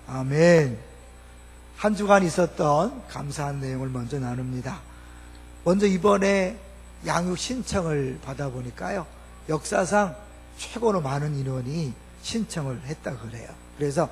아멘. 한 주간 있었던 감사한 내용을 먼저 나눕니다. 먼저 이번에 양육 신청을 받아보니까요, 역사상 최고로 많은 인원이 신청을 했다 그래요. 그래서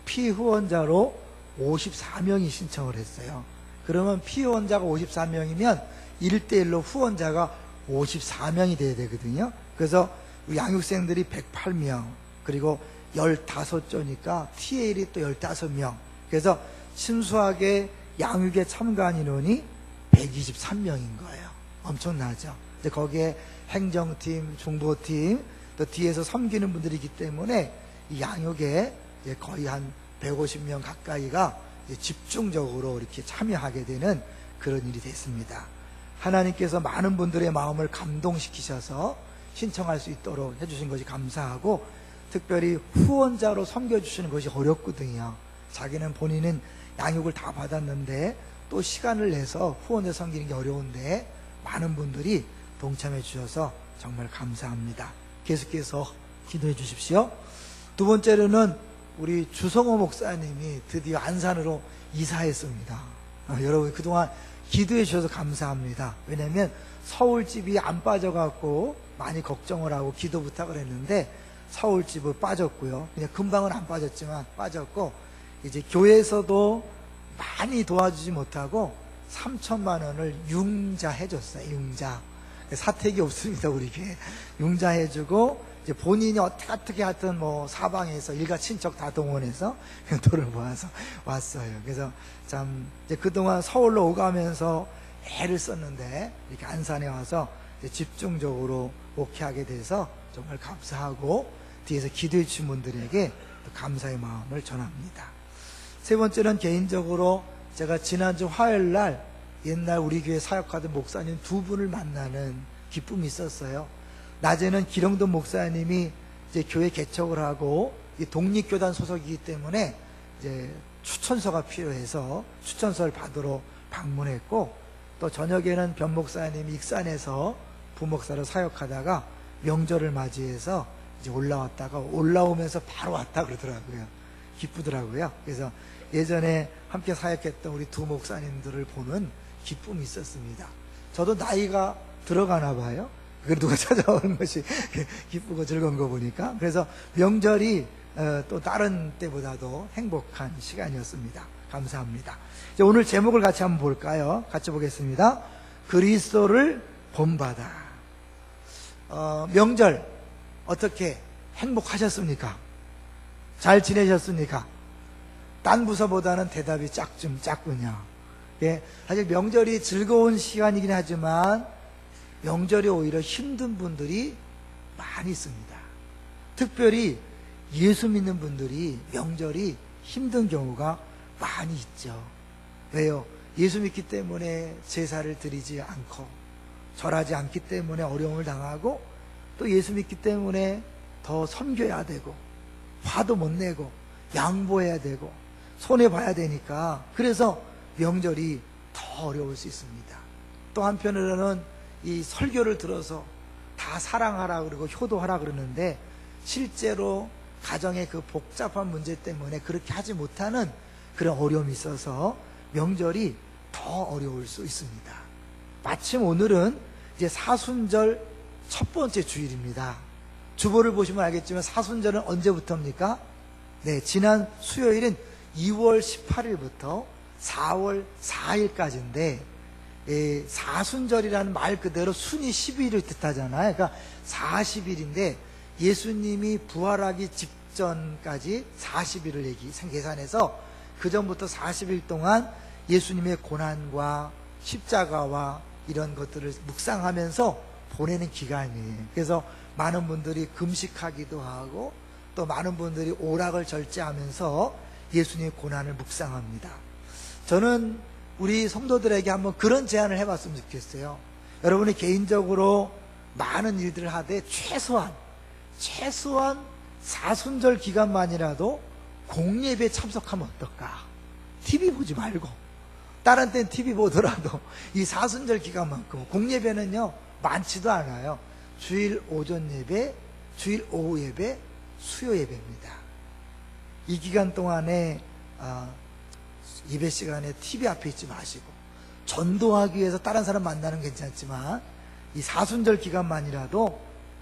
피후원자로 54명이 신청을 했어요. 그러면 피후원자가 54명이면 1대1로 후원자가 54명이 돼야 되거든요. 그래서 양육생들이 108명, 그리고 15조니까 TL이 또 15명. 그래서 순수하게 양육에 참가한 인원이 123명인 거예요. 엄청나죠. 이제 거기에 행정팀, 중보팀, 또 뒤에서 섬기는 분들이기 때문에 이 양육에 거의 한 150명 가까이가 집중적으로 이렇게 참여하게 되는 그런 일이 됐습니다. 하나님께서 많은 분들의 마음을 감동시키셔서 신청할 수 있도록 해주신 것이 감사하고, 특별히 후원자로 섬겨주시는 것이 어렵거든요. 자기는 본인은 양육을 다 받았는데 또 시간을 내서 후원자 섬기는 게 어려운데 많은 분들이 동참해 주셔서 정말 감사합니다. 계속해서 기도해 주십시오. 두 번째로는 우리 주성호 목사님이 드디어 안산으로 이사했습니다. 여러분 그동안 기도해 주셔서 감사합니다. 왜냐하면 서울집이 안 빠져갖고 많이 걱정을 하고 기도 부탁을 했는데 서울집은 빠졌고요. 그냥 금방은 안 빠졌지만 빠졌고, 이제 교회에서도 많이 도와주지 못하고 3천만 원을 융자해줬어요. 융자. 사택이 없습니다, 우리 교회. 융자해주고, 이제 본인이 어떻게 하여튼 뭐 사방에서 일가 친척 다 동원해서 돈을 모아서 왔어요. 그래서 참 이제 그동안 서울로 오가면서 애를 썼는데 이렇게 안산에 와서 이제 집중적으로 목회하게 돼서 정말 감사하고, 뒤에서 기도해 주신 분들에게 감사의 마음을 전합니다. 세 번째는 개인적으로 제가 지난주 화요일 날 옛날 우리 교회 사역하던 목사님 두 분을 만나는 기쁨이 있었어요. 낮에는 기령돈 목사님이 이제 교회 개척을 하고 독립교단 소속이기 때문에 이제 추천서가 필요해서 추천서를 받으러 방문했고, 또 저녁에는 변 목사님이 익산에서 부목사로 사역하다가 명절을 맞이해서 이제 올라왔다가 올라오면서 바로 왔다 그러더라고요. 기쁘더라고요. 그래서 예전에 함께 사역했던 우리 두 목사님들을 보는 기쁨이 있었습니다. 저도 나이가 들어가나 봐요. 그걸 누가 찾아오는 것이 기쁘고 즐거운 거 보니까. 그래서 명절이 또 다른 때보다도 행복한 시간이었습니다. 감사합니다. 이제 오늘 제목을 같이 한번 볼까요? 같이 보겠습니다. 그리스도를 본받아. 명절 어떻게 행복하셨습니까? 잘 지내셨습니까? 딴 부서보다는 대답이 작군요. 예, 사실 명절이 즐거운 시간이긴 하지만 명절이 오히려 힘든 분들이 많이 있습니다. 특별히 예수 믿는 분들이 명절이 힘든 경우가 많이 있죠. 왜요? 예수 믿기 때문에 제사를 드리지 않고 절하지 않기 때문에 어려움을 당하고, 또 예수 믿기 때문에 더 섬겨야 되고 화도 못 내고 양보해야 되고 손해봐야 되니까, 그래서 명절이 더 어려울 수 있습니다. 또 한편으로는 이 설교를 들어서 다 사랑하라 그러고 효도하라 그러는데 실제로 가정의 그 복잡한 문제 때문에 그렇게 하지 못하는 그런 어려움이 있어서 명절이 더 어려울 수 있습니다. 마침 오늘은 이제 사순절 첫 번째 주일입니다. 주보를 보시면 알겠지만 사순절은 언제부터입니까? 네, 지난 수요일은 2월 18일부터 4월 4일까지인데, 사순절이라는 말 그대로 순이 12일을 뜻하잖아요. 그러니까 40일인데 예수님이 부활하기 직전까지 40일을 계산해서 그 전부터 40일 동안 예수님의 고난과 십자가와 이런 것들을 묵상하면서 보내는 기간이에요. 그래서 많은 분들이 금식하기도 하고 또 많은 분들이 오락을 절제하면서 예수님의 고난을 묵상합니다. 저는 우리 성도들에게 한번 그런 제안을 해봤으면 좋겠어요. 여러분이 개인적으로 많은 일들을 하되 최소한 사순절 기간만이라도 공예배에 참석하면 어떨까? TV 보지 말고, 다른 때는 TV 보더라도 이 사순절 기간만큼 공예배는요 많지도 않아요. 주일 오전 예배, 주일 오후 예배, 수요 예배입니다. 이 기간 동안에 예배 시간에 TV 앞에 있지 마시고, 전도하기 위해서 다른 사람 만나는 건 괜찮지만 이 사순절 기간만이라도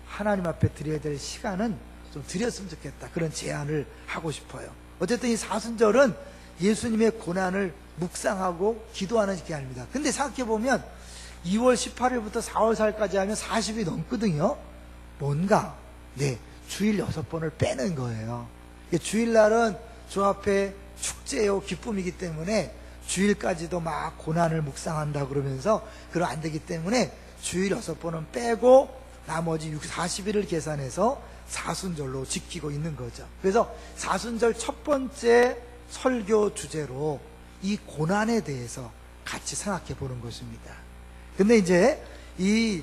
하나님 앞에 드려야 될 시간은 좀 드렸으면 좋겠다, 그런 제안을 하고 싶어요. 어쨌든 이 사순절은 예수님의 고난을 묵상하고 기도하는 기간입니다. 근데 생각해보면 2월 18일부터 4월 4일까지 하면 40이 넘거든요. 뭔가 주일 6번을 빼는 거예요. 주일날은 주 앞에 축제요 기쁨이기 때문에 주일까지도 막 고난을 묵상한다 그러면서 그럼 안 되기 때문에 주일 6번은 빼고 나머지 40일을 계산해서 사순절로 지키고 있는 거죠. 그래서 사순절 첫 번째 설교 주제로 이 고난에 대해서 같이 생각해 보는 것입니다. 근데 이제 이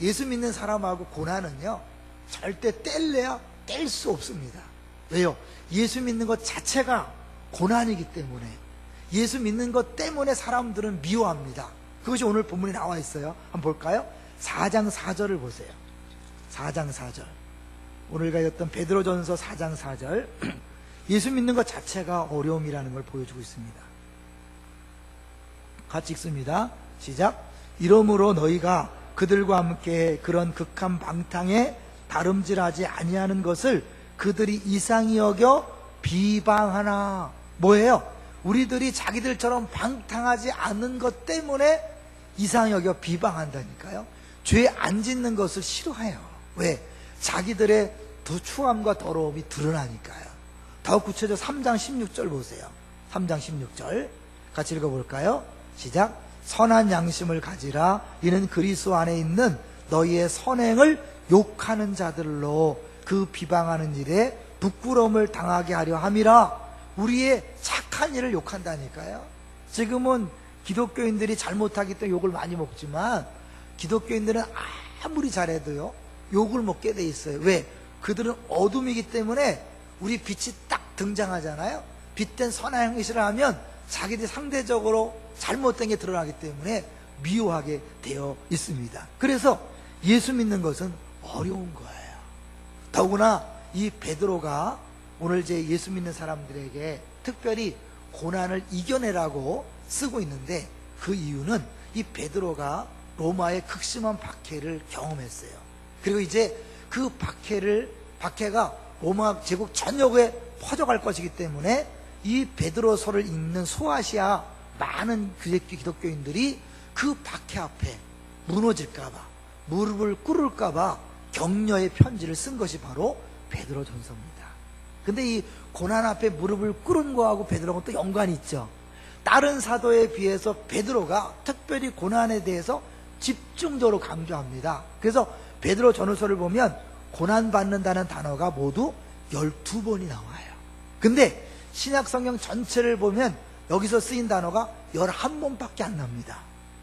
예수 믿는 사람하고 고난은요, 절대 뗄래야 뗄 수 없습니다. 왜요? 예수 믿는 것 자체가 고난이기 때문에, 예수 믿는 것 때문에 사람들은 미워합니다. 그것이 오늘 본문에 나와 있어요. 한번 볼까요? 4장 4절을 보세요. 4장 4절. 오늘 읽었던 베드로전서 4장 4절. 예수 믿는 것 자체가 어려움이라는 걸 보여주고 있습니다. 같이 읽습니다. 시작. 이러므로 너희가 그들과 함께 그런 극한 방탕에 다름질하지 아니하는 것을 그들이 이상히 여겨 비방하나. 뭐예요? 우리들이 자기들처럼 방탕하지 않는 것 때문에 이상히 여겨 비방한다니까요. 죄 안 짓는 것을 싫어해요. 왜? 자기들의 추함과 더러움이 드러나니까요. 더욱 구체적으로 3장 16절 보세요. 3장 16절 같이 읽어볼까요? 시작. 선한 양심을 가지라. 이는 그리스도 안에 있는 너희의 선행을 욕하는 자들로 그 비방하는 일에 부끄러움을 당하게 하려 함이라. 우리의 착한 일을 욕한다니까요. 지금은 기독교인들이 잘못하기 때문에 욕을 많이 먹지만 기독교인들은 아무리 잘해도요, 욕을 먹게 돼 있어요. 왜? 그들은 어둠이기 때문에 우리 빛이 딱 등장하잖아요. 빛된 선한 행실을 하면 자기들이 상대적으로 잘못된 게 드러나기 때문에 미워하게 되어 있습니다. 그래서 예수 믿는 것은 어려운 거예요. 더구나 이 베드로가 오늘 이제 예수 믿는 사람들에게 특별히 고난을 이겨내라고 쓰고 있는데, 그 이유는 이 베드로가 로마의 극심한 박해를 경험했어요. 그리고 이제 그 박해가 로마 제국 전역에 퍼져갈 것이기 때문에 이 베드로서를 읽는 소아시아 많은 기독교인들이 그 박해 앞에 무너질까봐, 무릎을 꿇을까봐 격려의 편지를 쓴 것이 바로 베드로 전서입니다. 근데 이 고난 앞에 무릎을 꿇은 거하고 베드로가 또 연관이 있죠. 다른 사도에 비해서 베드로가 특별히 고난에 대해서 집중적으로 강조합니다. 그래서 베드로 전후서를 보면 고난받는다는 단어가 모두 12번이 나와요. 근데 신약 성경 전체를 보면 여기서 쓰인 단어가 11번밖에 안 납니다.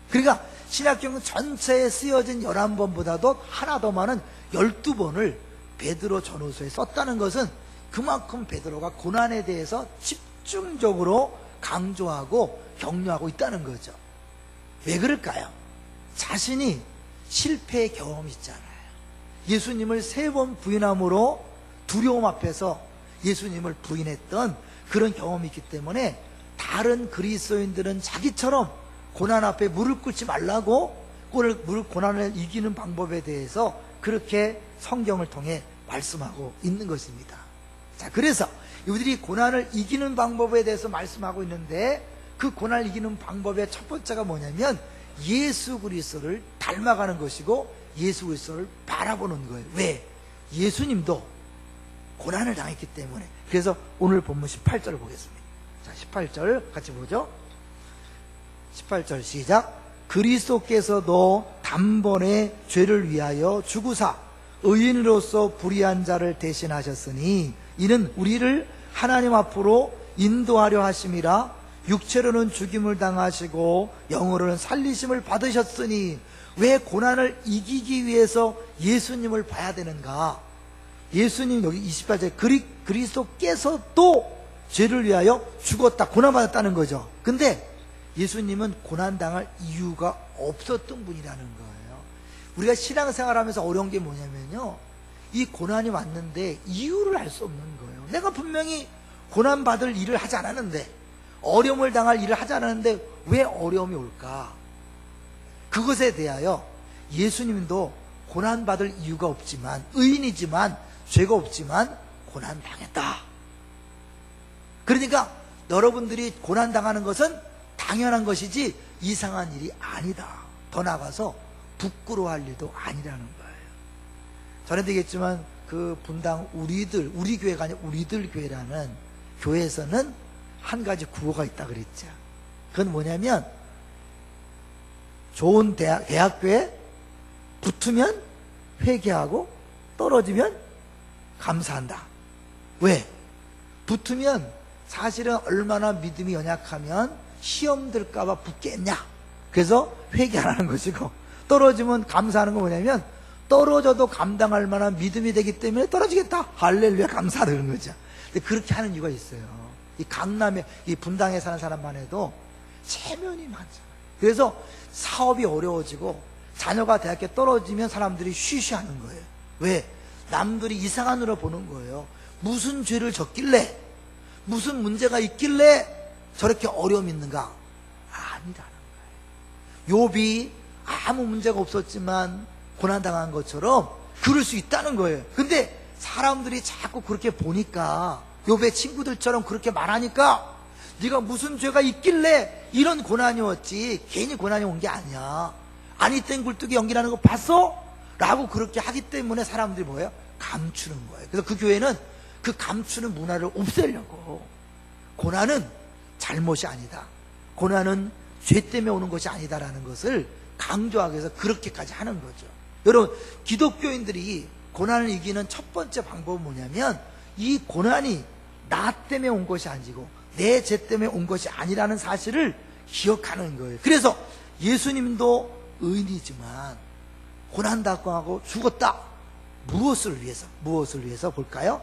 그러니까 신약 성경 전체에 쓰여진 11번보다도 하나 더 많은 12번을 베드로 전후서에 썼다는 것은 그만큼 베드로가 고난에 대해서 집중적으로 강조하고 격려하고 있다는 거죠. 왜 그럴까요? 자신이 실패의 경험이 있잖아요. 예수님을 3번 부인함으로 두려움 앞에서 예수님을 부인했던 그런 경험이 있기 때문에 다른 그리스도인들은 자기처럼 고난 앞에 무릎 꿇지 말라고 고난을 이기는 방법에 대해서 그렇게 성경을 통해 말씀하고 있는 것입니다. 자, 그래서 이들이 고난을 이기는 방법에 대해서 말씀하고 있는데, 그 고난을 이기는 방법의 첫 번째가 뭐냐면 예수 그리스도를 닮아가는 것이고 예수 그리스도를 바라보는 거예요. 왜? 예수님도 고난을 당했기 때문에. 그래서 오늘 본문 18절을 보겠습니다. 자, 18절 같이 보죠. 18절 시작. 그리스도께서도 단번에 죄를 위하여 죽으사 의인으로서 불의한 자를 대신하셨으니 이는 우리를 하나님 앞으로 인도하려 하심이라. 육체로는 죽임을 당하시고 영으로는 살리심을 받으셨으니. 왜 고난을 이기기 위해서 예수님을 봐야 되는가? 예수님 여기 28절 그리스도께서도 죄를 위하여 죽었다, 고난받았다는 거죠. 근데 예수님은 고난당할 이유가 없었던 분이라는 거예요. 우리가 신앙생활하면서 어려운 게 뭐냐면요, 이 고난이 왔는데 이유를 알 수 없는 거예요. 내가 분명히 고난받을 일을 하지 않았는데, 어려움을 당할 일을 하지 않았는데 왜 어려움이 올까? 그것에 대하여 예수님도 고난받을 이유가 없지만, 의인이지만 죄가 없지만 고난당했다. 그러니까 여러분들이 고난당하는 것은 당연한 것이지 이상한 일이 아니다. 더 나아가서 부끄러워할 일도 아니라는 거예요. 전에도 얘기했지만 그 분당 우리 교회가 아니라 우리들 교회라는 교회에서는 한 가지 구호가 있다 그랬죠. 그건 뭐냐면, 좋은 대학교에 붙으면 회개하고 떨어지면 감사한다. 왜? 붙으면 사실은 얼마나 믿음이 연약하면 시험 들까봐 붙겠냐. 그래서 회개 안 하는 것이고, 떨어지면 감사하는 건 뭐냐면, 떨어져도 감당할 만한 믿음이 되기 때문에 떨어지겠다. 할렐루야, 감사하는 거죠. 근데 그렇게 하는 이유가 있어요. 이 강남에, 이 분당에 사는 사람만 해도 체면이 많잖아요. 그래서 사업이 어려워지고 자녀가 대학에 떨어지면 사람들이 쉬쉬하는 거예요. 왜? 남들이 이상한 눈으로 보는 거예요. 무슨 죄를 졌길래, 무슨 문제가 있길래 저렇게 어려움이 있는가? 아니라는 거예요. 욥이 아무 문제가 없었지만 고난당한 것처럼 그럴 수 있다는 거예요. 근데 사람들이 자꾸 그렇게 보니까, 욥의 친구들처럼 그렇게 말하니까, 네가 무슨 죄가 있길래 이런 고난이 왔지, 괜히 고난이 온 게 아니야. 아니 땐 굴뚝에 연기나는 거 봤어? 라고 그렇게 하기 때문에 사람들이 뭐예요? 감추는 거예요. 그래서 그 교회는 그 감추는 문화를 없애려고, 고난은 잘못이 아니다, 고난은 죄 때문에 오는 것이 아니다라는 것을 강조하기 위해서 그렇게까지 하는 거죠. 여러분, 기독교인들이 고난을 이기는 첫 번째 방법은 뭐냐면, 이 고난이 나 때문에 온 것이 아니고 내 죄 때문에 온 것이 아니라는 사실을 기억하는 거예요. 그래서 예수님도 의인이지만 고난당하고 죽었다. 무엇을 위해서 볼까요?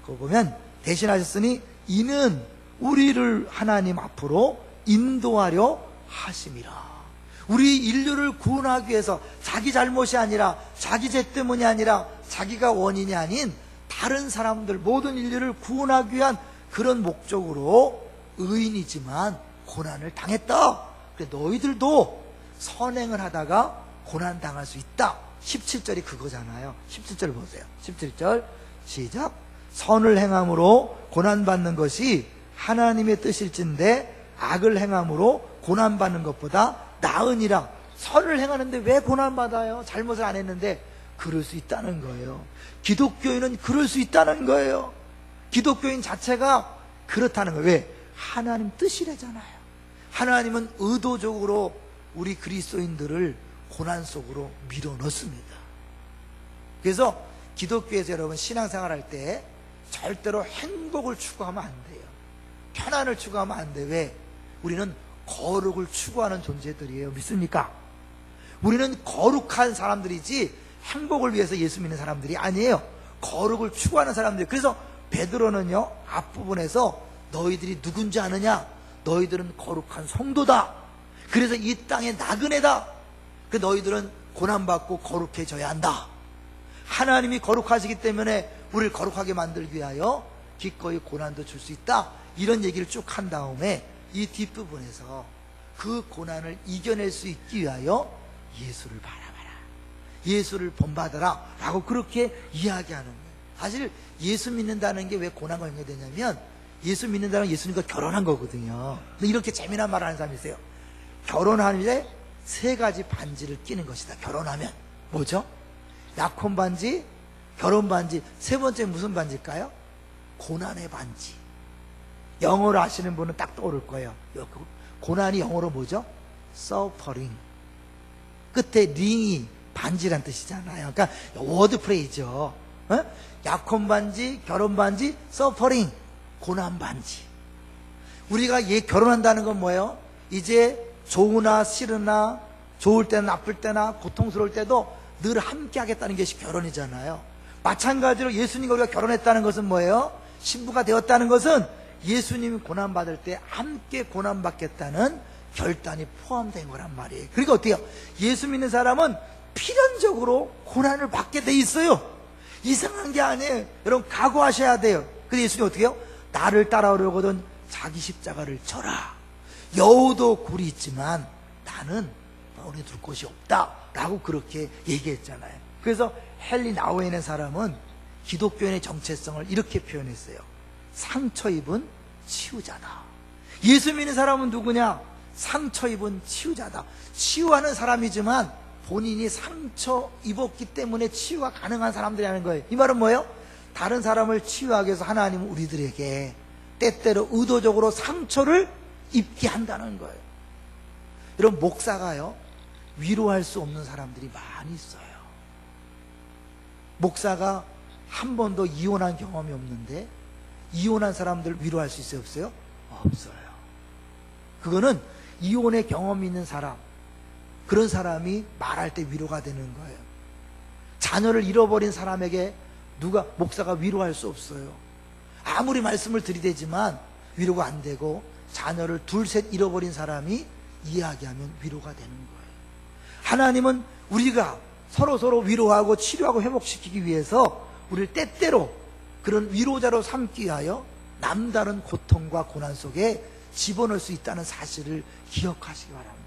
그거 보면, 대신하셨으니 이는 우리를 하나님 앞으로 인도하려 하심이라. 우리 인류를 구원하기 위해서, 자기 잘못이 아니라, 자기 죄 때문이 아니라, 자기가 원인이 아닌 다른 사람들, 모든 인류를 구원하기 위한 그런 목적으로 의인이지만 고난을 당했다. 그래, 너희들도 선행을 하다가 고난 당할 수 있다. 17절이 그거잖아요. 17절 보세요. 17절 시작. 선을 행함으로 고난받는 것이 하나님의 뜻일진데 악을 행함으로 고난받는 것보다 나으니라. 선을 행하는데 왜 고난받아요? 잘못을 안 했는데. 그럴 수 있다는 거예요. 기독교인은 그럴 수 있다는 거예요. 기독교인 자체가 그렇다는 거예요. 왜? 하나님 뜻이래잖아요. 하나님은 의도적으로 우리 그리스도인들을 고난 속으로 밀어넣습니다. 그래서 기독교에서 여러분 신앙생활할 때 절대로 행복을 추구하면 안 돼요. 편안을 추구하면 안 돼요. 왜? 우리는 거룩을 추구하는 존재들이에요. 믿습니까? 우리는 거룩한 사람들이지 행복을 위해서 예수 믿는 사람들이 아니에요. 거룩을 추구하는 사람들. 그래서 베드로는요, 앞부분에서 너희들이 누군지 아느냐? 너희들은 거룩한 성도다. 그래서 이 땅의 나그네다. 그 너희들은 고난받고 거룩해져야 한다. 하나님이 거룩하시기 때문에 우리를 거룩하게 만들기 위하여 기꺼이 고난도 줄 수 있다. 이런 얘기를 쭉 한 다음에 이 뒷부분에서 그 고난을 이겨낼 수 있기 위하여 예수를 바라봐라, 예수를 본받아라 라고 그렇게 이야기하는 거예요. 사실 예수 믿는다는 게 왜 고난과 연결되냐면, 예수 믿는다는 건 예수님과 결혼한 거거든요. 근데 이렇게 재미난 말을 하는 사람이 있어요. 결혼하는데 3가지 반지를 끼는 것이다. 결혼하면 뭐죠? 약혼 반지, 결혼 반지, 3번째 무슨 반지일까요? 고난의 반지. 영어로 아시는 분은 딱 떠오를 거예요. 고난이 영어로 뭐죠? suffering. 끝에 링이 반지란 뜻이잖아요. 그러니까 워드 프레이죠. 약혼 반지, 결혼 반지, suffering, 고난 반지. 우리가 결혼한다는 건 뭐예요? 이제 좋으나 싫으나, 좋을 때나 나쁠 때나 고통스러울 때도 늘 함께 하겠다는 것이 결혼이잖아요. 마찬가지로 예수님과 우리가 결혼했다는 것은 뭐예요? 신부가 되었다는 것은 예수님이 고난받을 때 함께 고난받겠다는 결단이 포함된 거란 말이에요. 그러니까 어때요? 예수 믿는 사람은 필연적으로 고난을 받게 돼 있어요. 이상한 게 아니에요. 여러분 각오하셔야 돼요. 근데 예수님이 어떻게 해요? 나를 따라오려거든 자기 십자가를 져라. 여우도 굴이 있지만 나는 너네 둘 곳이 없다 라고 그렇게 얘기했잖아요. 그래서 헨리 나우엔의 사람은 기독교인의 정체성을 이렇게 표현했어요. 상처 입은 치유자다. 예수 믿는 사람은 누구냐? 상처 입은 치유자다. 치유하는 사람이지만 본인이 상처 입었기 때문에 치유가 가능한 사람들이라는 거예요. 이 말은 뭐예요? 다른 사람을 치유하기 위해서 하나님은 우리들에게 때때로 의도적으로 상처를 입게 한다는 거예요. 이런 목사가요, 위로할 수 없는 사람들이 많이 있어요. 목사가 한 번도 이혼한 경험이 없는데 이혼한 사람들 위로할 수 있어요? 없어요? 없어요. 그거는 이혼의 경험이 있는 사람, 그런 사람이 말할 때 위로가 되는 거예요. 자녀를 잃어버린 사람에게 목사가 위로할 수 없어요. 아무리 말씀을 들이대지만 위로가 안 되고, 자녀를 둘 셋 잃어버린 사람이 이야기하면 위로가 되는 거예요. 하나님은 우리가 서로 위로하고 치료하고 회복시키기 위해서 우리를 때때로 그런 위로자로 삼기 위하여 남다른 고통과 고난 속에 집어넣을 수 있다는 사실을 기억하시기 바랍니다.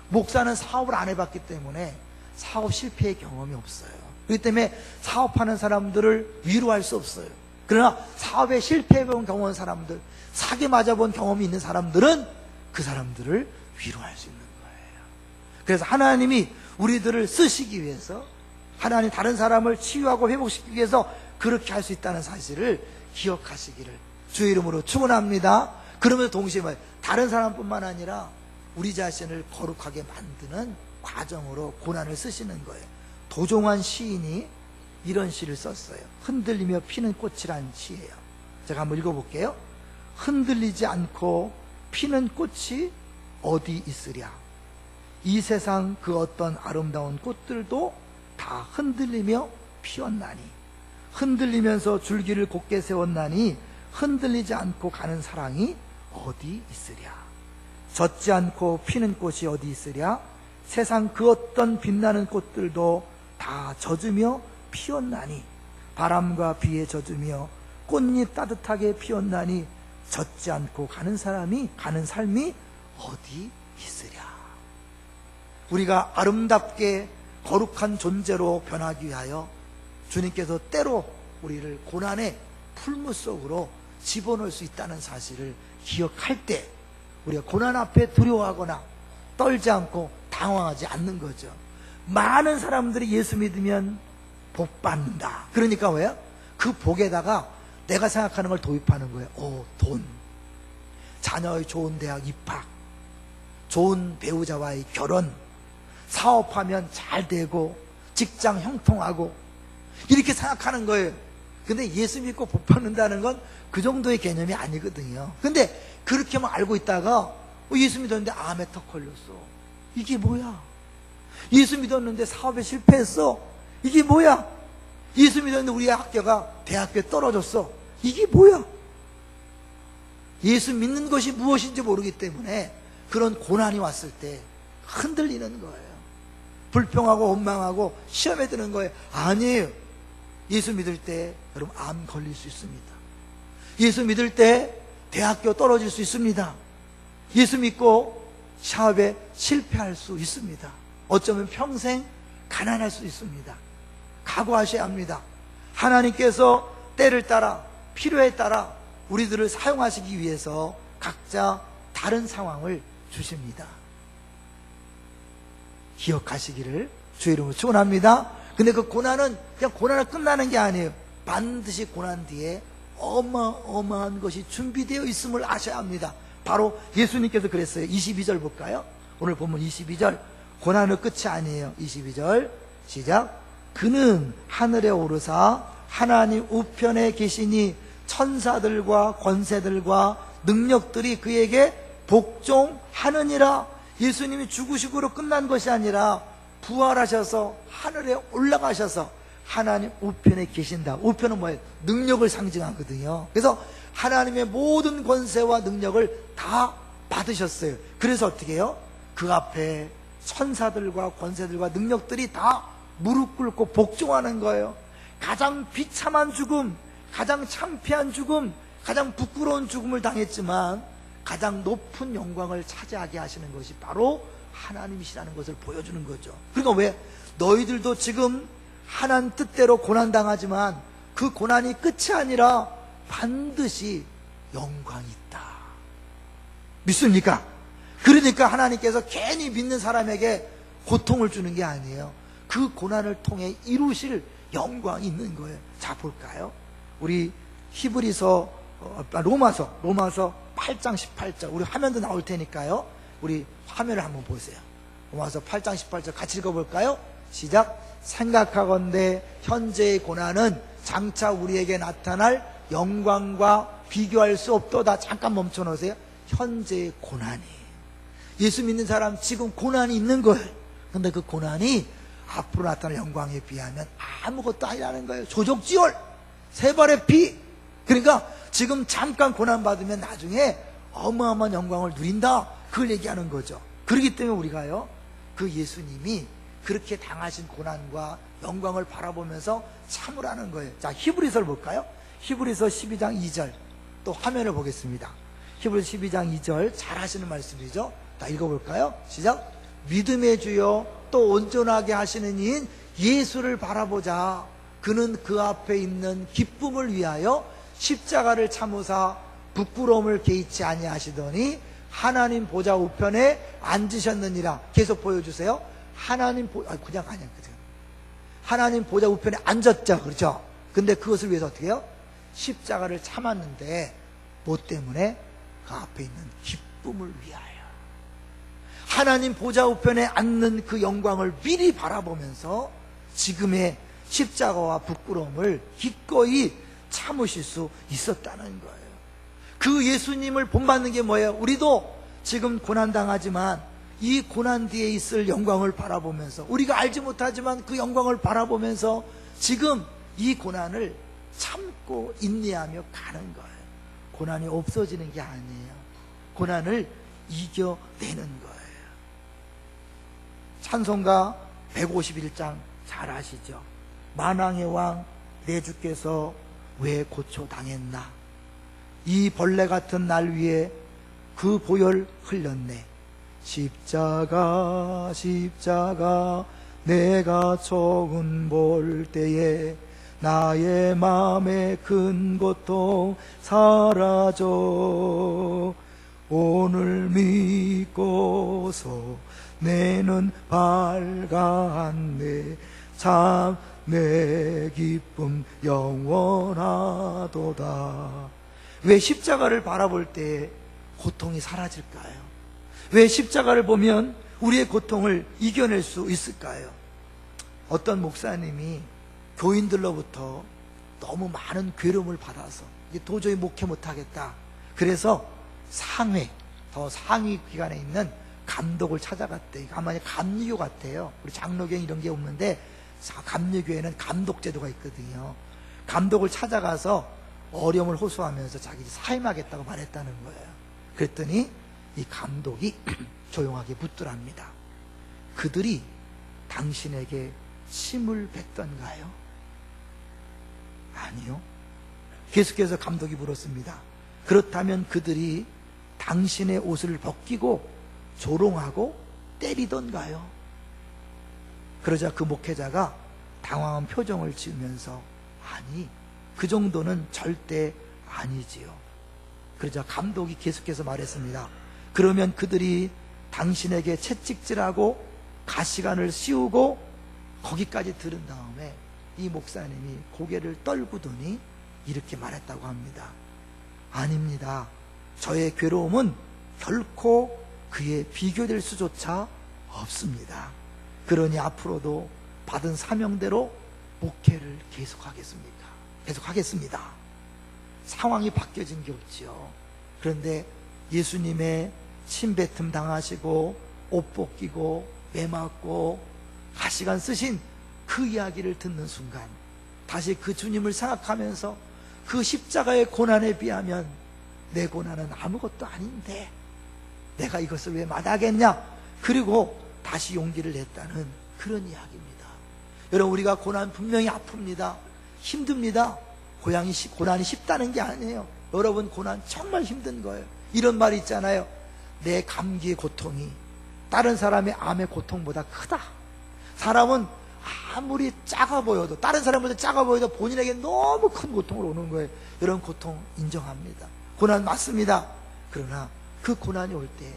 목사는 사업을 안 해봤기 때문에 사업 실패의 경험이 없어요. 그렇기 때문에 사업하는 사람들을 위로할 수 없어요. 그러나 사업에 실패해본 경험한 사람들, 사기 맞아본 경험이 있는 사람들은 그 사람들을 위로할 수 있는 거예요. 그래서 하나님이 우리들을 쓰시기 위해서, 하나님 다른 사람을 치유하고 회복시키기 위해서 그렇게 할 수 있다는 사실을 기억하시기를 주의 이름으로 축원합니다. 그러면서 동시에 다른 사람뿐만 아니라 우리 자신을 거룩하게 만드는 과정으로 고난을 쓰시는 거예요. 도종환 시인이 이런 시를 썼어요. 흔들리며 피는 꽃이란 시예요. 제가 한번 읽어볼게요. 흔들리지 않고 피는 꽃이 어디 있으랴. 이 세상 그 어떤 아름다운 꽃들도 다 흔들리며 피었나니, 흔들리면서 줄기를 곧게 세웠나니 흔들리지 않고 가는 사랑이 어디 있으랴. 젖지 않고 피는 꽃이 어디 있으랴. 세상 그 어떤 빛나는 꽃들도 다 젖으며 피었나니, 바람과 비에 젖으며 꽃잎 따뜻하게 피었나니 젖지 않고 가는 삶이 어디 있으랴. 우리가 아름답게 거룩한 존재로 변하기 위하여 주님께서 때로 우리를 고난의 풀무 속으로 집어넣을 수 있다는 사실을 기억할 때 우리가 고난 앞에 두려워하거나 떨지 않고 당황하지 않는 거죠. 많은 사람들이 예수 믿으면 복 받는다. 그러니까 왜요? 그 복에다가 내가 생각하는 걸 도입하는 거예요. 돈, 자녀의 좋은 대학 입학, 좋은 배우자와의 결혼, 사업하면 잘 되고 직장 형통하고, 이렇게 생각하는 거예요. 근데 예수 믿고 복 받는다는 건 그 정도의 개념이 아니거든요. 근데 그렇게만 알고 있다가 예수 믿었는데 암에 턱 걸렸어. 이게 뭐야? 예수 믿었는데 사업에 실패했어. 이게 뭐야? 예수 믿었는데 우리 학교가 대학교에 떨어졌어. 이게 뭐야? 예수 믿는 것이 무엇인지 모르기 때문에 그런 고난이 왔을 때 흔들리는 거예요. 불평하고 원망하고 시험에 드는 거예요. 아니에요. 예수 믿을 때 여러분 암 걸릴 수 있습니다. 예수 믿을 때 대학교 떨어질 수 있습니다. 예수 믿고 사업에 실패할 수 있습니다. 어쩌면 평생 가난할 수 있습니다. 각오하셔야 합니다. 하나님께서 때를 따라 필요에 따라 우리들을 사용하시기 위해서 각자 다른 상황을 주십니다. 기억하시기를 주의 이름으로 축원합니다. 근데 그 고난은 그냥 고난을 끝나는 게 아니에요. 반드시 고난 뒤에 어마어마한 것이 준비되어 있음을 아셔야 합니다. 바로 예수님께서 그랬어요. 22절 볼까요? 오늘 본문 22절. 고난의 끝이 아니에요. 22절 시작. 그는 하늘에 오르사 하나님 우편에 계시니 천사들과 권세들과 능력들이 그에게 복종하느니라. 예수님이 죽으시고로 끝난 것이 아니라 부활하셔서 하늘에 올라가셔서 하나님 우편에 계신다. 우편은 뭐예요? 능력을 상징하거든요. 그래서 하나님의 모든 권세와 능력을 다 받으셨어요. 그래서 어떻게 해요? 그 앞에 천사들과 권세들과 능력들이 다 무릎 꿇고 복종하는 거예요. 가장 비참한 죽음, 가장 창피한 죽음, 가장 부끄러운 죽음을 당했지만 가장 높은 영광을 차지하게 하시는 것이 바로 하나님이시라는 것을 보여주는 거죠. 그러니까 왜? 너희들도 지금 하나님 뜻대로 고난당하지만 그 고난이 끝이 아니라 반드시 영광이 있다. 믿습니까? 그러니까 하나님께서 괜히 믿는 사람에게 고통을 주는 게 아니에요. 그 고난을 통해 이루실 영광이 있는 거예요. 자, 볼까요? 우리 로마서 8장 18절, 우리 화면도 나올 테니까요. 우리 화면을 한번 보세요. 로마서 8장 18절 같이 읽어볼까요? 시작. 생각하건대 현재의 고난은 장차 우리에게 나타날 영광과 비교할 수 없도다. 잠깐 멈춰 놓으세요. 현재의 고난이, 예수 믿는 사람 지금 고난이 있는 거예요. 근데 그 고난이 앞으로 나타날 영광에 비하면 아무것도 아니라는 거예요. 조족지혈, 세 발의 피. 그러니까 지금 잠깐 고난받으면 나중에 어마어마한 영광을 누린다, 그걸 얘기하는 거죠. 그렇기 때문에 우리가요, 그 예수님이 그렇게 당하신 고난과 영광을 바라보면서 참으라는 거예요. 자, 히브리서를 볼까요? 히브리서 12장 2절 또 화면을 보겠습니다. 히브리서 12장 2절 잘 하시는 말씀이죠. 다 읽어볼까요? 시작. 믿음의 주여 또 온전하게 하시는 이인 예수를 바라보자. 그는 그 앞에 있는 기쁨을 위하여 십자가를 참으사 부끄러움을 개의치 아니하시더니 하나님 보좌 우편에 앉으셨느니라. 계속 보여주세요. 하나님 보좌 우편에 앉았죠. 그렇죠? 근데 그것을 위해서 어떻게 해요? 십자가를 참았는데 뭐 때문에? 그 앞에 있는 기쁨을 위하여. 하나님 보좌 우편에 앉는 그 영광을 미리 바라보면서 지금의 십자가와 부끄러움을 기꺼이 참으실 수 있었다는 거예요. 그 예수님을 본받는 게 뭐예요? 우리도 지금 고난당하지만 이 고난 뒤에 있을 영광을 바라보면서, 우리가 알지 못하지만 그 영광을 바라보면서 지금 이 고난을 참고 인내하며 가는 거예요. 고난이 없어지는 게 아니에요. 고난을 이겨내는 거예요. 찬송가 151장 잘 아시죠? 만왕의 왕 내 주께서 왜 고초당했나? 이 벌레 같은 날 위에 그 보혈 흘렸네. 십자가 내가 조금 볼 때에 나의 마음의 큰 고통 사라져. 오늘 믿고서 내는 밝았네. 참 내 기쁨 영원하도다. 왜 십자가를 바라볼 때 고통이 사라질까요? 왜 십자가를 보면 우리의 고통을 이겨낼 수 있을까요? 어떤 목사님이 교인들로부터 너무 많은 괴로움을 받아서 도저히 목회 못하겠다. 그래서 더 상위 기관에 있는 감독을 찾아갔대. 아마 감리교 같아요. 우리 장로교회 이런 게 없는데 감리교회는 감독 제도가 있거든요. 감독을 찾아가서 어려움을 호소하면서 자기 사임하겠다고 말했다는 거예요. 그랬더니 이 감독이 조용하게 묻더랍니다. 그들이 당신에게 침을 뱉던가요? 아니요. 계속해서 감독이 물었습니다. 그렇다면 그들이 당신의 옷을 벗기고 조롱하고 때리던가요? 그러자 그 목회자가 당황한 표정을 지으면서 아니, 그 정도는 절대 아니지요. 그러자 감독이 계속해서 말했습니다. 그러면 그들이 당신에게 채찍질하고 가시관을 씌우고 거기까지 들은 다음에 이 목사님이 고개를 떨구더니 이렇게 말했다고 합니다. 아닙니다. 저의 괴로움은 결코 그에 비교될 수조차 없습니다. 그러니 앞으로도 받은 사명대로 목회를 계속하겠습니다. 상황이 바뀌어진 게 없지요. 그런데 예수님의 침뱉음 당하시고 옷 벗기고 매 맞고 가시관 쓰신 그 이야기를 듣는 순간 다시 그 주님을 생각하면서 그 십자가의 고난에 비하면 내 고난은 아무것도 아닌데 내가 이것을 왜 마다하겠냐? 그리고 다시 용기를 냈다는 그런 이야기입니다. 여러분, 우리가 고난 분명히 아픕니다. 힘듭니다. 고난이 쉽다는 게 아니에요. 여러분 고난 정말 힘든 거예요. 이런 말이 있잖아요. 내 감기의 고통이 다른 사람의 암의 고통보다 크다. 사람은 아무리 작아 보여도, 다른 사람보다 작아 보여도 본인에게 너무 큰 고통을 오는 거예요. 이런 고통 인정합니다. 고난 맞습니다. 그러나 그 고난이 올 때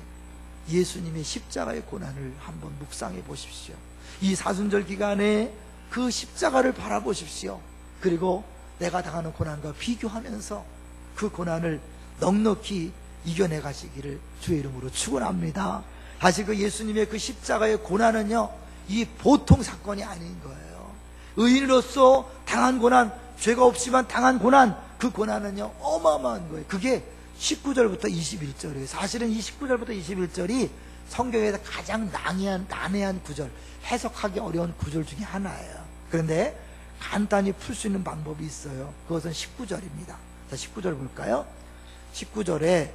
예수님의 십자가의 고난을 한번 묵상해 보십시오. 이 사순절 기간에 그 십자가를 바라보십시오. 그리고 내가 당하는 고난과 비교하면서 그 고난을 넉넉히 이겨내 가시기를 주의 이름으로 축원합니다. 다시 그 예수님의 그 십자가의 고난은요, 이 보통 사건이 아닌 거예요. 의인으로서 당한 고난, 죄가 없지만 당한 고난, 그 고난은요 어마어마한 거예요. 그게 19절부터 21절이에요. 사실은 이 19절부터 21절이 성경에서 가장 난해한 구절, 해석하기 어려운 구절 중에 하나예요. 그런데 간단히 풀 수 있는 방법이 있어요. 그것은 19절입니다. 자, 19절 볼까요? 19절에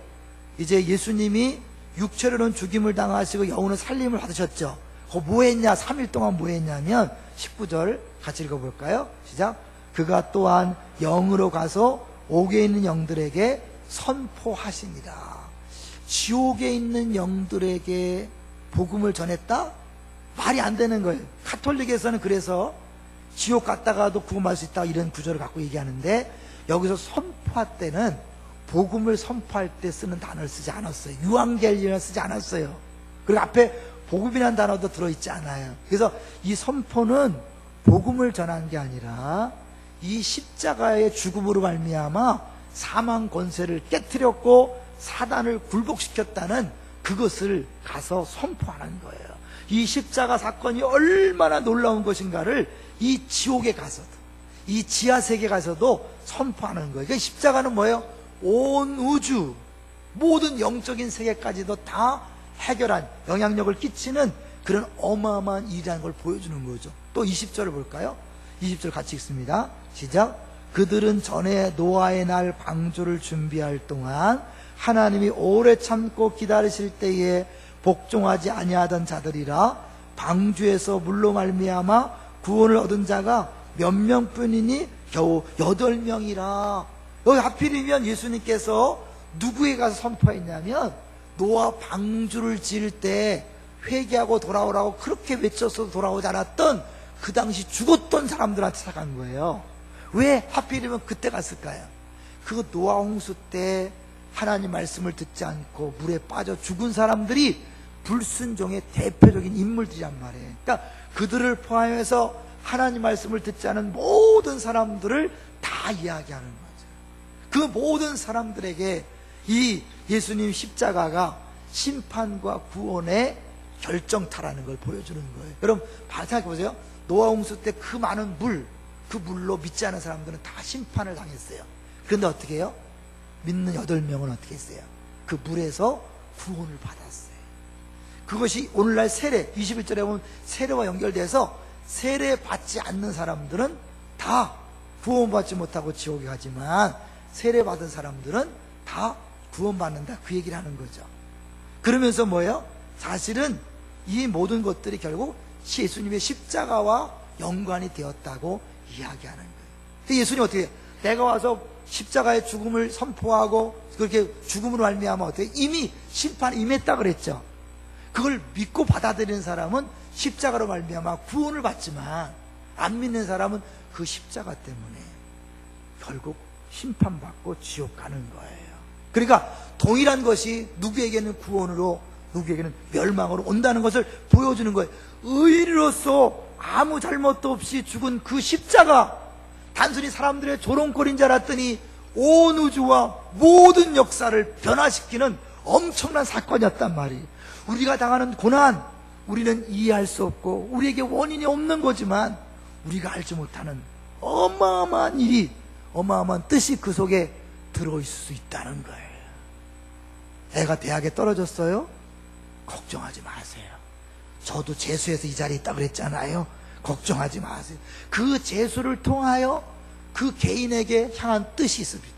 이제 예수님이 육체로는 죽임을 당하시고 영으로는 살림을 받으셨죠. 뭐 했냐? 3일 동안 뭐 했냐면 19절 같이 읽어볼까요? 시작. 그가 또한 영으로 가서 옥에 있는 영들에게 선포하시니라. 지옥에 있는 영들에게 복음을 전했다? 말이 안 되는 거예요. 가톨릭에서는 그래서 지옥 갔다가도 구원할 수 있다 이런 구절을 갖고 얘기하는데, 여기서 선포할 때는 복음을 선포할 때 쓰는 단어를 쓰지 않았어요. 유앙겔리온을 쓰지 않았어요. 그리고 앞에 복음이라는 단어도 들어있지 않아요. 그래서 이 선포는 복음을 전한 게 아니라 이 십자가의 죽음으로 말미암아 사망 권세를 깨뜨렸고 사단을 굴복시켰다는 그것을 가서 선포하는 거예요. 이 십자가 사건이 얼마나 놀라운 것인가를 이 지옥에 가서도, 이 지하세계에 가서도 선포하는 거예요. 그러니까 십자가는 뭐예요? 온 우주, 모든 영적인 세계까지도 다 해결한, 영향력을 끼치는 그런 어마어마한 일이라는 걸 보여주는 거죠. 또 20절을 볼까요? 20절 같이 읽습니다. 시작. 그들은 전에 노아의 날 방주를 준비할 동안 하나님이 오래 참고 기다리실 때에 복종하지 아니하던 자들이라. 방주에서 물로 말미암아 구원을 얻은 자가 몇 명뿐이니 겨우 8명이라. 여기 하필이면 예수님께서 누구에 가서 선포했냐면 노아 방주를 지을 때 회개하고 돌아오라고 그렇게 외쳤어도 돌아오지 않았던 그 당시 죽었던 사람들한테 사간 거예요. 왜 하필이면 그때 갔을까요? 그 노아 홍수 때 하나님 말씀을 듣지 않고 물에 빠져 죽은 사람들이 불순종의 대표적인 인물들이란 말이에요. 그러니까 그들을 포함해서 하나님 말씀을 듣지 않은 모든 사람들을 다 이야기하는 거죠. 그 모든 사람들에게 이 예수님 십자가가 심판과 구원의 결정타라는 걸 보여주는 거예요. 여러분 생각해 보세요. 노아 홍수 때 그 많은 물, 그 물로 믿지 않은 사람들은 다 심판을 당했어요. 그런데 어떻게 해요? 믿는 8명은 어떻게 했어요? 그 물에서 구원을 받았어요. 그것이 오늘날 세례, 21절에 보면 세례와 연결돼서 세례 받지 않는 사람들은 다 구원받지 못하고 지옥에 가지만 세례 받은 사람들은 다 구원받는다, 그 얘기를 하는 거죠. 그러면서 뭐예요? 사실은 이 모든 것들이 결국 예수님의 십자가와 연관이 되었다고 이야기하는 거예요. 근데 예수님 어떻게 해요? 내가 와서 십자가의 죽음을 선포하고 그렇게 죽음으로 말미암아 어떻게 이미 심판에 임했다 그랬죠. 그걸 믿고 받아들이는 사람은 십자가로 말미암아 구원을 받지만 안 믿는 사람은 그 십자가 때문에 결국 심판받고 지옥 가는 거예요. 그러니까 동일한 것이 누구에게는 구원으로 누구에게는 멸망으로 온다는 것을 보여주는 거예요. 의인으로서 아무 잘못도 없이 죽은 그 십자가, 단순히 사람들의 조롱거리인 줄 알았더니 온 우주와 모든 역사를 변화시키는 엄청난 사건이었단 말이에요. 우리가 당하는 고난, 우리는 이해할 수 없고 우리에게 원인이 없는 거지만 우리가 알지 못하는 어마어마한 일이, 어마어마한 뜻이 그 속에 들어있을 수 있다는 거예요. 애가 대학에 떨어졌어요? 걱정하지 마세요. 저도 재수해서 이 자리에 있다고 그랬잖아요. 걱정하지 마세요. 그 재수를 통하여 그 개인에게 향한 뜻이 있습니다.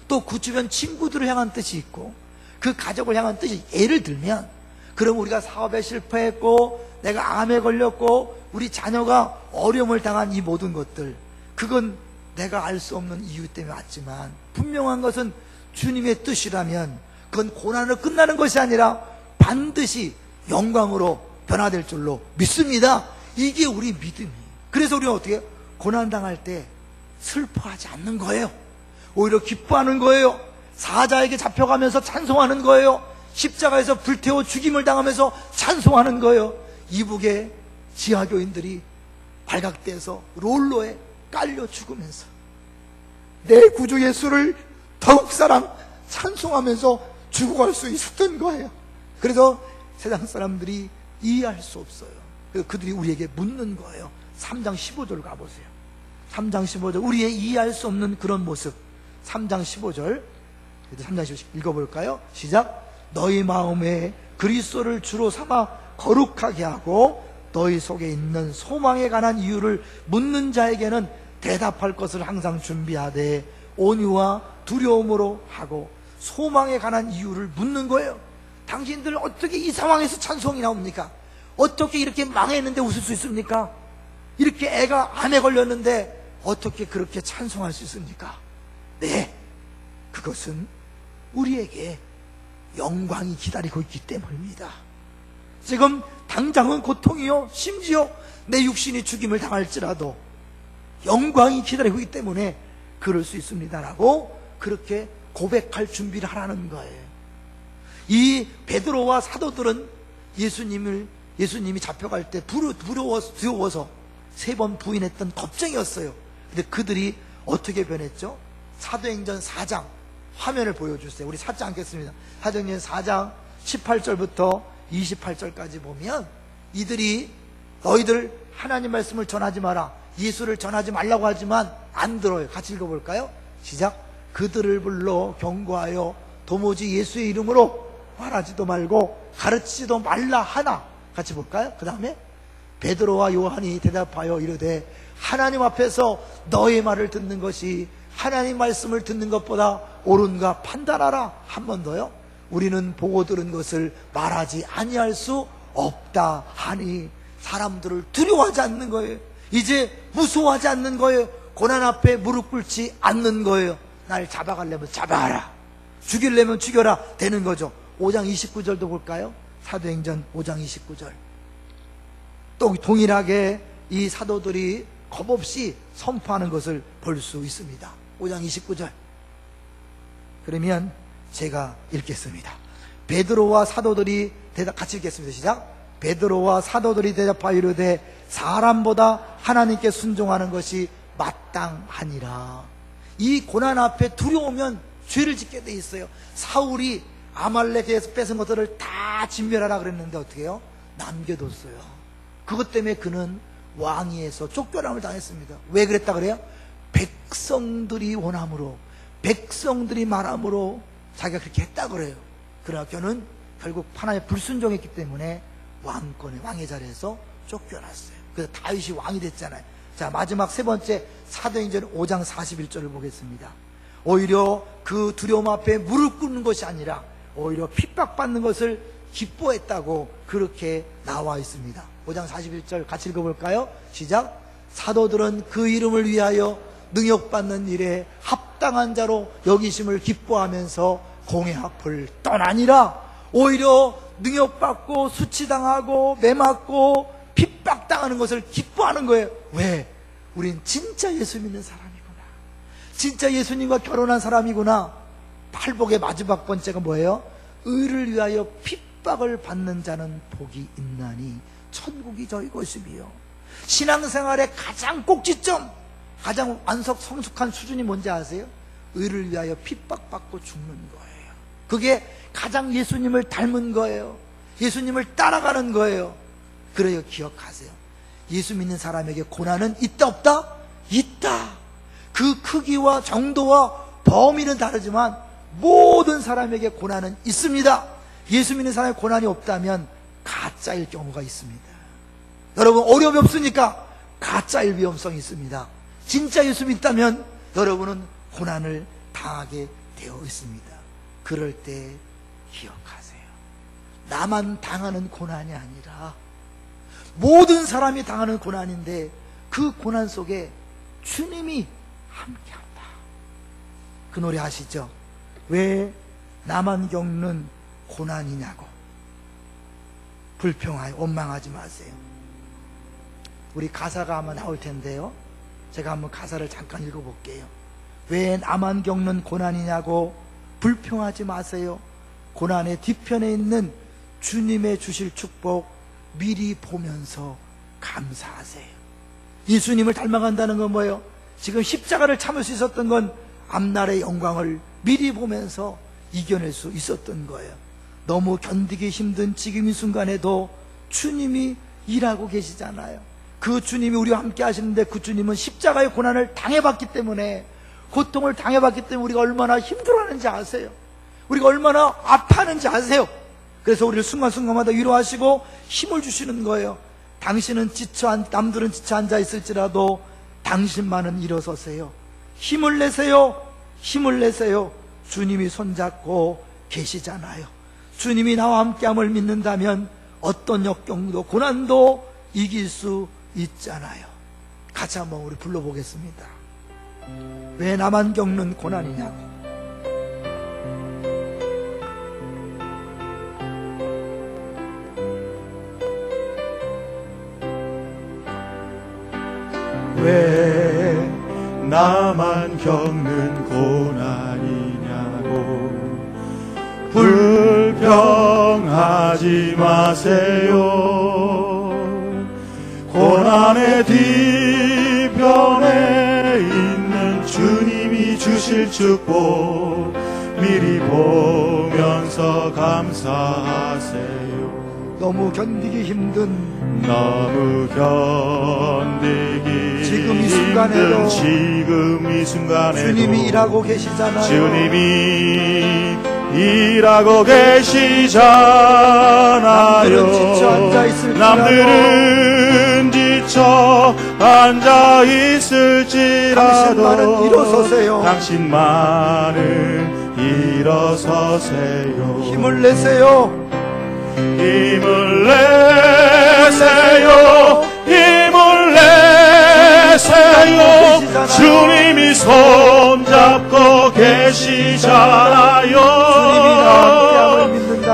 또 그 주변 친구들을 향한 뜻이 있고 그 가족을 향한 뜻이, 예를 들면 그럼 우리가 사업에 실패했고 내가 암에 걸렸고 우리 자녀가 어려움을 당한 이 모든 것들, 그건 내가 알 수 없는 이유 때문에 왔지만 분명한 것은 주님의 뜻이라면 그건 고난으로 끝나는 것이 아니라 반드시 영광으로 변화될 줄로 믿습니다. 이게 우리 믿음이에요. 그래서 우리는 어떻게 해요? 고난당할 때 슬퍼하지 않는 거예요. 오히려 기뻐하는 거예요. 사자에게 잡혀가면서 찬송하는 거예요. 십자가에서 불태워 죽임을 당하면서 찬송하는 거예요. 이북의 지하교인들이 발각돼서 롤러에 깔려 죽으면서 내 구주 예수를 더욱 찬송하면서 죽어갈 수 있었던 거예요. 그래서 세상 사람들이 이해할 수 없어요. 그래서 그들이 우리에게 묻는 거예요. 3장 15절 가보세요. 3장 15절, 우리의 이해할 수 없는 그런 모습. 3장 15절 3장 15절 읽어볼까요? 시작. 너희 마음에 그리스도를 주로 삼아 거룩하게 하고 너희 속에 있는 소망에 관한 이유를 묻는 자에게는 대답할 것을 항상 준비하되 온유와 두려움으로 하고 소망에 관한 이유를 묻는 거예요. 당신들 어떻게 이 상황에서 찬송이 나옵니까? 어떻게 이렇게 망했는데 웃을 수 있습니까? 이렇게 애가 암에 걸렸는데 어떻게 그렇게 찬송할 수 있습니까? 네, 그것은 우리에게 영광이 기다리고 있기 때문입니다. 지금 당장은 고통이요, 심지어 내 육신이 죽임을 당할지라도 영광이 기다리고 있기 때문에 그럴 수 있습니다라고 그렇게 고백할 준비를 하라는 거예요. 이 베드로와 사도들은 예수님이 잡혀갈 때 두려워서 3번 부인했던 겁쟁이였어요. 근데 그들이 어떻게 변했죠? 사도행전 4장 화면을 보여주세요. 우리 찾지 않겠습니다. 사도행전 4장 18절부터 28절까지 보면 이들이 너희들 하나님 말씀을 전하지 마라, 예수를 전하지 말라고 하지만 안 들어요. 같이 읽어볼까요? 시작. 그들을 불러 경고하여 도무지 예수의 이름으로 말하지도 말고 가르치지도 말라 하나. 같이 볼까요? 그 다음에 베드로와 요한이 대답하여 이르되 하나님 앞에서 너의 말을 듣는 것이 하나님 말씀을 듣는 것보다 옳은가 판단하라. 한 번 더요. 우리는 보고 들은 것을 말하지 아니할 수 없다 하니 사람들을 두려워하지 않는 거예요. 이제 무서워하지 않는 거예요. 고난 앞에 무릎 꿇지 않는 거예요. 날 잡아가려면 잡아라, 죽이려면 죽여라 되는 거죠. 5장 29절도 볼까요? 사도행전 5장 29절. 또 동일하게 이 사도들이 겁없이 선포하는 것을 볼 수 있습니다. 5장 29절. 그러면 제가 읽겠습니다. 베드로와 사도들이 같이 읽겠습니다. 시작. 베드로와 사도들이 대답하여 이르되 사람보다 하나님께 순종하는 것이 마땅하니라. 이 고난 앞에 두려우면 죄를 짓게 돼 있어요. 사울이 아말렉에서 뺏은 것들을 다 진멸하라 그랬는데 어떻게 해요? 남겨뒀어요. 그것 때문에 그는 왕위에서 쫓겨남을 당했습니다. 왜 그랬다 그래요? 백성들이 원함으로, 백성들이 말함으로 자기가 그렇게 했다 그래요. 그러나 그는 결국 하나님의 불순종했기 때문에 왕의 자리에서 쫓겨났어요. 그래서 다윗이 왕이 됐잖아요. 자, 마지막 세 번째 사도행전 5장 41절을 보겠습니다. 오히려 그 두려움 앞에 무릎 꿇는 것이 아니라 오히려 핍박받는 것을 기뻐했다고 그렇게 나와 있습니다. 5장 41절 같이 읽어볼까요? 시작. 사도들은 그 이름을 위하여 능욕받는 일에 합당한 자로 여기심을 기뻐하면서 공의 앞을 떠나니라. 오히려 능욕받고 수치당하고 매맞고 핍박당하는 것을 기뻐하는 거예요. 왜? 우린 진짜 예수 믿는 사람이구나, 진짜 예수님과 결혼한 사람이구나. 팔복의 마지막 번째가 뭐예요? 의를 위하여 핍박을 받는 자는 복이 있나니 천국이 저희 것이며. 신앙생활의 가장 꼭지점, 가장 성숙한 수준이 뭔지 아세요? 의를 위하여 핍박받고 죽는 거예요. 그게 가장 예수님을 닮은 거예요. 예수님을 따라가는 거예요. 그래요, 기억하세요. 예수 믿는 사람에게 고난은 있다 없다? 있다. 그 크기와 정도와 범위는 다르지만 모든 사람에게 고난은 있습니다. 예수 믿는 사람의 고난이 없다면 가짜일 경우가 있습니다. 여러분, 어려움이 없으니까 가짜일 위험성이 있습니다. 진짜 예수 믿다면 여러분은 고난을 당하게 되어 있습니다. 그럴 때 기억하세요. 나만 당하는 고난이 아니라 모든 사람이 당하는 고난인데 그 고난 속에 주님이 함께한다. 그 노래 아시죠? 왜 나만 겪는 고난이냐고. 불평하여 원망하지 마세요. 우리 가사가 아마 나올 텐데요, 제가 한번 가사를 잠깐 읽어볼게요. 왜 나만 겪는 고난이냐고 불평하지 마세요. 고난의 뒤편에 있는 주님의 주실 축복 미리 보면서 감사하세요. 예수님을 닮아간다는 건 뭐예요? 지금 십자가를 참을 수 있었던 건 앞날의 영광을 미리 보면서 이겨낼 수 있었던 거예요. 너무 견디기 힘든 지금 이 순간에도 주님이 일하고 계시잖아요. 그 주님이 우리와 함께 하시는데, 그 주님은 십자가의 고난을 당해봤기 때문에, 고통을 당해봤기 때문에 우리가 얼마나 힘들어하는지 아세요. 우리가 얼마나 아파하는지 아세요. 그래서 우리를 순간순간마다 위로하시고 힘을 주시는 거예요. 당신은 남들은 지쳐 앉아있을지라도 당신만은 일어서세요. 힘을 내세요. 힘을 내세요. 주님이 손잡고 계시잖아요. 주님이 나와 함께함을 믿는다면 어떤 역경도 고난도 이길 수 있잖아요. 같이 한번 우리 불러보겠습니다. 왜 나만 겪는 고난이냐고. 왜 나만 겪는 고난이냐고 불평하지 마세요. 고난의 뒤편에 있는 주님이 주실 축복 미리 보면서 감사하세요. 너무 견디기 힘든, 너무 견디기 지금 이 순간에도 지금 이 순간에도 주님이 일하고 계시잖아요. 주님이 일하고 계시잖아요. 남들은 지쳐 앉아 있을지라도 당신만은 일어서세요. 당신만은 일어서세요. 힘을 내세요. 힘을 내세요. 힘을 내세요. 주님이 손잡고 계시잖아요.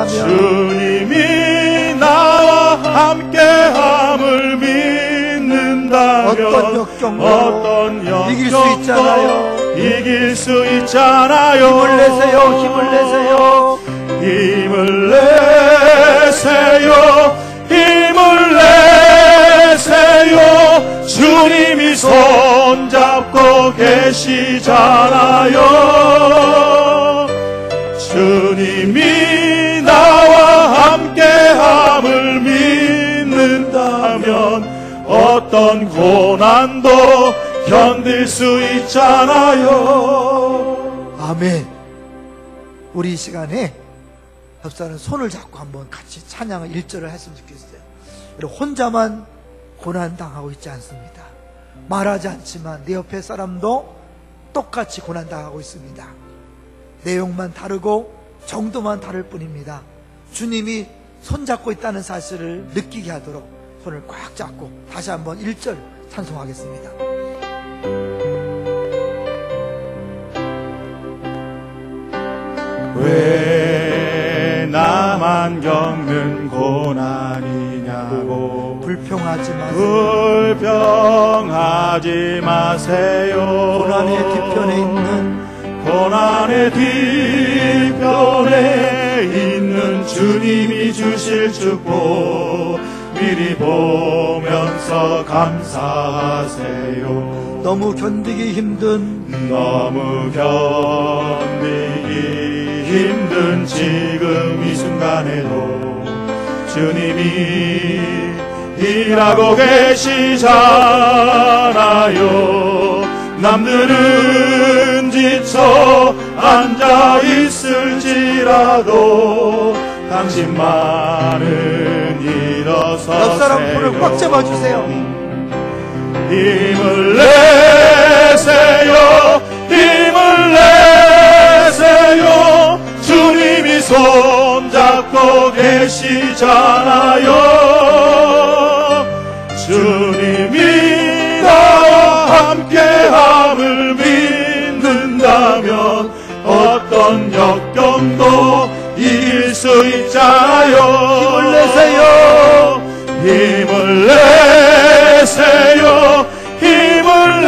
주님이 나와 함께함을 믿는다면 어떤 역경도 이길 수 있잖아요. 이길 수 있잖아요. 힘을 내세요. 힘을 내세요. 힘을 내세요. 힘을 내세요. 주님이 손잡고 계시잖아요. 주님이 나와 함께함을 믿는다면 어떤 고난도 견딜 수 있잖아요. 아멘. 우리 이 시간에 옆사람 손을 잡고 한번 같이 찬양을 1절을 했으면 좋겠어요. 여러분, 혼자만 고난당하고 있지 않습니다. 말하지 않지만 내 옆에 사람도 똑같이 고난당하고 있습니다. 내용만 다르고 정도만 다를 뿐입니다. 주님이 손잡고 있다는 사실을 느끼게 하도록 손을 꽉 잡고 다시 한번 1절 찬송하겠습니다. 왜 나만 겪는 고난이냐고 불평하지 마세요. 불평하지 마세요. 고난의 뒤편에 있는 주님이 주실 축복 미리 보면서 감사하세요. 너무 견디기 힘든 지금 이 순간에도 주님이 일하고 계시잖아요. 남들은 지쳐 앉아 있을지라도 당신만은 일어서세요. 옆 사람 손을 꽉 잡아주세요. 힘을 내세요. 힘을 내세요. 주님이 손잡고 계시잖아요. 주님이 나와 함께함을 견딜 수 있잖아요. 힘을 내세요. 힘을 내세요. 힘을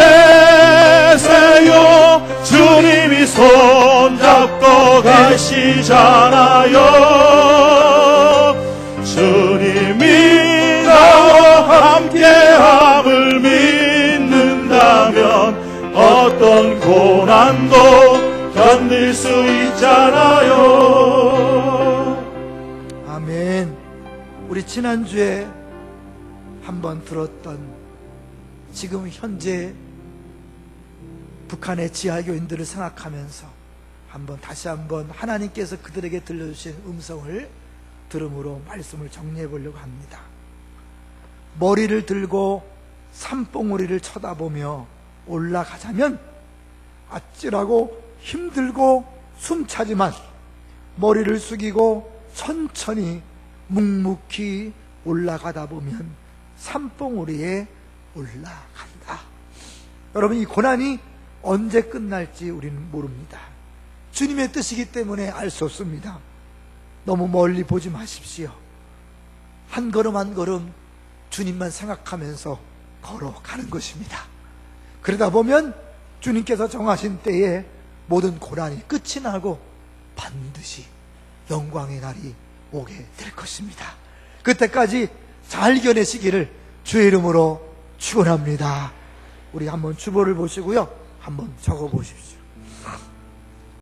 내세요. 주님이 손잡고 가시잖아요. 주님이 나와 함께함을 믿는다면 어떤 고난도 견딜 수 있잖아요. 아멘. 우리 지난주에 한번 들었던, 지금 현재 북한의 지하교인들을 생각하면서 다시 한번 하나님께서 그들에게 들려주신 음성을 들음으로 말씀을 정리해 보려고 합니다. 머리를 들고 산봉우리를 쳐다보며 올라가자면 아찔하고 힘들고 숨차지만 머리를 숙이고 천천히 묵묵히 올라가다 보면 산봉우리에 올라간다. 여러분, 이 고난이 언제 끝날지 우리는 모릅니다. 주님의 뜻이기 때문에 알 수 없습니다. 너무 멀리 보지 마십시오. 한 걸음 한 걸음 주님만 생각하면서 걸어가는 것입니다. 그러다 보면 주님께서 정하신 때에 모든 고난이 끝이 나고 반드시 영광의 날이 오게 될 것입니다. 그때까지 잘 견내시기를 주의 이름으로 축원합니다. 우리 한번 주보를 보시고요, 한번 적어 보십시오.